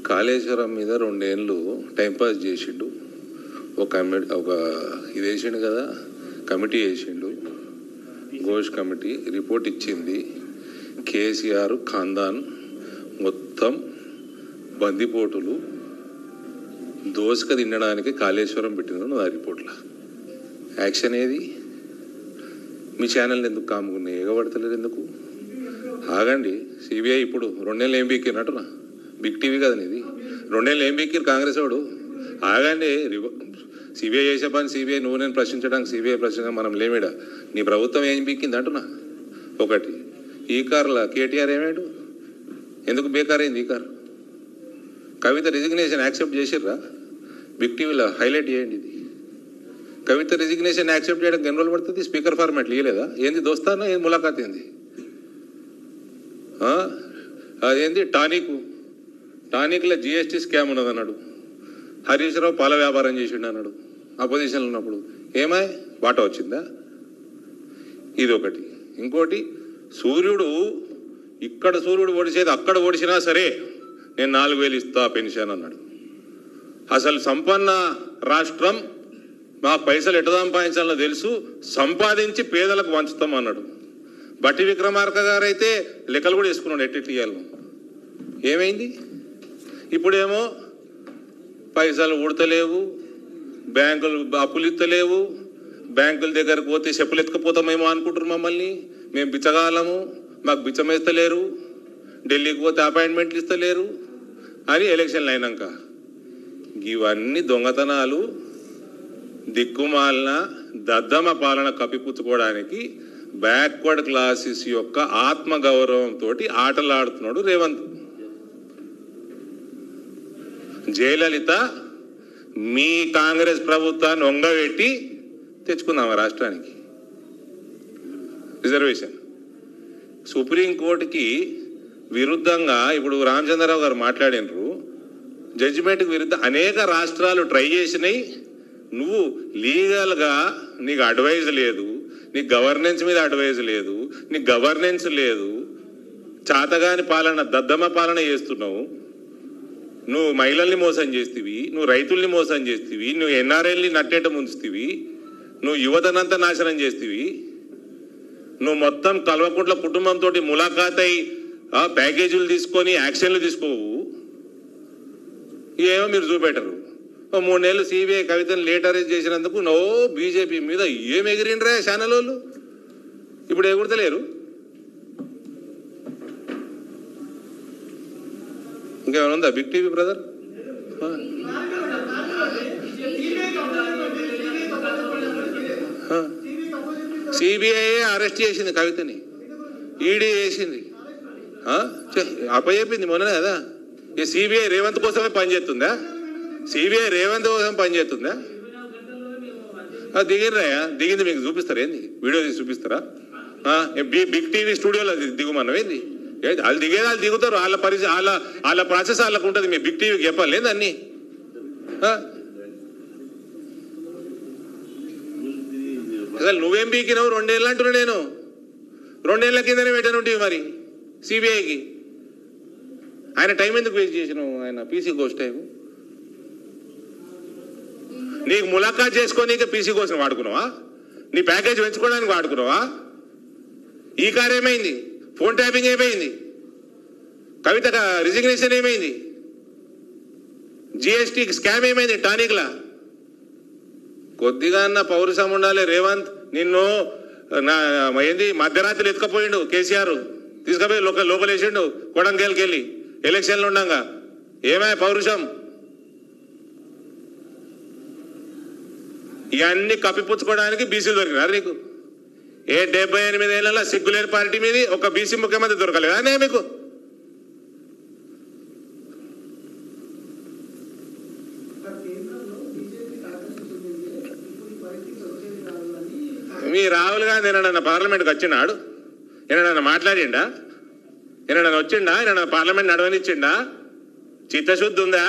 కాళేశ్వరం మీద 2 ఏళ్ళు టైంపాస్ చేసిండు. ఒక ఇది వేసిండు కదా, కమిటీ వేసిండు, ఘోష్ కమిటీ రిపోర్ట్ ఇచ్చింది. కేసీఆర్ ఖాందాన్ మొత్తం బందిపోటులు దోసుక తినడానికి కాళేశ్వరం పెట్టింది ఆ రిపోర్ట్లో. యాక్షన్ ఏది? మీ ఛానల్ ఎందుకు కాముకున్నాయి? ఎగబడతలేదు ఎందుకు? ఆగండి. సిబిఐ ఇప్పుడు 2 నెలలు ఏం బీక్కినట్టునా? బిగ్ టీవీ కదా ఇది. 2 నెలలు ఏం బీక్కిరు కాంగ్రెస్ వాడు? ఆగండి. సిబిఐ చేసే పని సిబిఐ, నువ్వు నేను ప్రశ్నించడానికి సిబిఐ ప్రశ్నించడం మనం లేమిడా. నీ ప్రభుత్వం ఏం బీక్కింది అంటున్నా. ఒకటి ఈ కార్లా కేటీఆర్ ఏమేడు? ఎందుకు బేకారైంది ఈ కారు? కవిత రిజిగ్నేషన్ యాక్సెప్ట్ చేసిర్రా? బిగ్ టీవీలో హైలైట్ చేయండి. ఇది కవిత రిజిగ్నేషన్ యాక్సెప్ట్ చేయడానికి ఎన్ని రోజులు పడుతుంది? స్పీకర్ ఫార్మాట్లు ఇవ్వలేదా? ఏంది దోస్తానా? ఏంది ములాఖాత్? ఏంది అదేంది టానిక్లో జిఎస్టీ స్కామ్ ఉన్నది అన్నాడు. హరీష్ రావు పాల వ్యాపారం చేసిండు అన్నాడు అపోజిషన్లో ఉన్నప్పుడు. ఏమాయ్ వాటా వచ్చిందా? ఇది ఒకటి. ఇంకోటి, సూర్యుడు ఇక్కడ సూర్యుడు ఓడిచేది అక్కడ ఓడిచినా సరే నేను 4,000 ఇస్తా పెన్షన్ అన్నాడు. అసలు సంపన్న రాష్ట్రం, మాకు పైసలు ఎట్లా సంపాదించాలో తెలుసు, సంపాదించి పేదలకు వంచుతాం అన్నాడు. బట్టి విక్రమార్క గారు అయితే లెక్కలు కూడా వేసుకున్నాడు ఎట్టియాలను. ఏమైంది? ఇప్పుడేమో పైసలు ఉడతలేవు, బ్యాంకులు అప్పులు ఇస్తలేవు, బ్యాంకుల దగ్గరకు పోతే చెప్పులు ఎత్తుకపోతామేమో అనుకుంటారు మమ్మల్ని, మేము బిచ్చగాలము, మాకు బిచ్చం వేస్తలేరు, ఢిల్లీకి పోతే అపాయింట్మెంట్లు ఇస్తలేరు అని ఎలక్షన్లు అయినాక. ఇవన్నీ దొంగతనాలు, దిక్కుమాలిన దద్దమ పాలన కప్పిపుచ్చుకోవడానికి బ్యాక్వర్డ్ క్లాసెస్ యొక్క ఆత్మగౌరవంతో ఆటలాడుతున్నాడు రేవంత్. జయలలిత మీ కాంగ్రెస్ ప్రభుత్వాన్ని ఒంగబెట్టి తెచ్చుకుందామా రాష్ట్రానికి రిజర్వేషన్? సుప్రీంకోర్టుకి విరుద్ధంగా ఇప్పుడు రామచంద్రరావు గారు మాట్లాడినారు. జడ్జిమెంట్కి విరుద్ధం అనేక రాష్ట్రాలు ట్రై చేసినాయి. నువ్వు లీగల్గా నీకు అడ్వైజ్ లేదు, నీకు గవర్నెన్స్ మీద అడ్వైజ్ లేదు, నీకు గవర్నెన్స్ లేదు, చాతగాని పాలన దద్దమ్మ పాలన చేస్తున్నావు. నువ్వు మహిళల్ని మోసం చేస్తీవి, నువ్వు రైతుల్ని మోసం చేస్తీవి, నువ్వు ఎన్ఆర్ఎల్ని నట్టేట ముంచుతీవి, నువ్వు యువతనంతా నాశనం చేస్తీవి, నువ్వు మొత్తం కల్వకుంట్ల కుటుంబంతో ములాఖాత్ అయి ప్యాకేజీలు తీసుకొని యాక్షన్లు తీసుకోవు. ఏమో మీరు చూపెట్టరు. 3 నెలలు సిబిఐ కవితను లేట్ అరెస్ట్ చేసినందుకు బీజేపీ మీద ఏం ఎగిరిండ్రా ఛానల్ వాళ్ళు. ఇప్పుడు ఎగురతలేరు. ఇంకేమైనా ఉందా big TV brother? CBI arrest చేసింది కవితని, ఈడీ చేసింది, అప్పచెప్పింది మొన్ననే కదా. ఈ సిబిఐ రేవంత్ కోసమే పనిచేస్తుందా? సిబిఐ రేవంత్ కోసం పనిచేస్తుందా? దిగిర్రాయా? దిగింది మీకు చూపిస్తారా? ఏంది వీడియో తీసి చూపిస్తారా? బిగ్ టీవీ స్టూడియోలో దిగుమన్నాం ఏంది? వాళ్ళు దిగేది వాళ్ళు దిగుతారు, వాళ్ళ ప్రాసెస్ వాళ్ళకు ఉంటుంది. మీ బిగ్ టీవీకి చెప్పాలి లేదు అన్ని. అసలు నువ్వేం బీకినావు? 2 ఏళ్ళు అంటున్నా నేను. 2 ఏళ్ల కిందనే పెట్టాను ఉంటుంది మరి సిబిఐకి. ఆయన టైం ఎందుకు వేస్ట్ చేసినావు? ఆయన పీసీ ఘోష్ టైం నీకు ములాఖాత్ చేసుకోనీకి పీసీ కోసం వాడుకున్నావా? నీ ప్యాకేజ్ పెంచుకోవడానికి వాడుకున్నావా? ఈ కార్ ఏమైంది? ఫోన్ ట్యాపింగ్ ఏమైంది? కవిత రిజిగ్నేషన్ ఏమైంది? జిఎస్టీ స్కామ్ ఏమైంది? టానిక్లా కొద్దిగా అన్న పౌరుషం ఉండాలి. రేవంత్ నిన్ను ఏంది మధ్యరాత్రి ఎత్తుకపోయిండు కేసీఆర్, తీసుకుపోయి లోపలేసిండు కొడంగల్కి వెళ్ళి ఎలక్షన్లు ఉండగా. ఏమై పౌరుషం? ఇవన్నీ కప్పిపుచ్చుకోవడానికి బీసీలు దొరికినారు నీకు. 78 ఏళ్ళ సిగ్గులేని పార్టీ మీది ఒక బీసీ ముఖ్యమంత్రి దొరకలేదు అనే మీకు. మీ రాహుల్ గాంధీ ఏమన్నా పార్లమెంట్కి వచ్చినాడు? ఏమన్నా మాట్లాడిండా? ఏమన్నా వచ్చిండా? ఏమన్నా పార్లమెంట్ నడవనిచ్చిండా? చిత్తశుద్ధి ఉందా?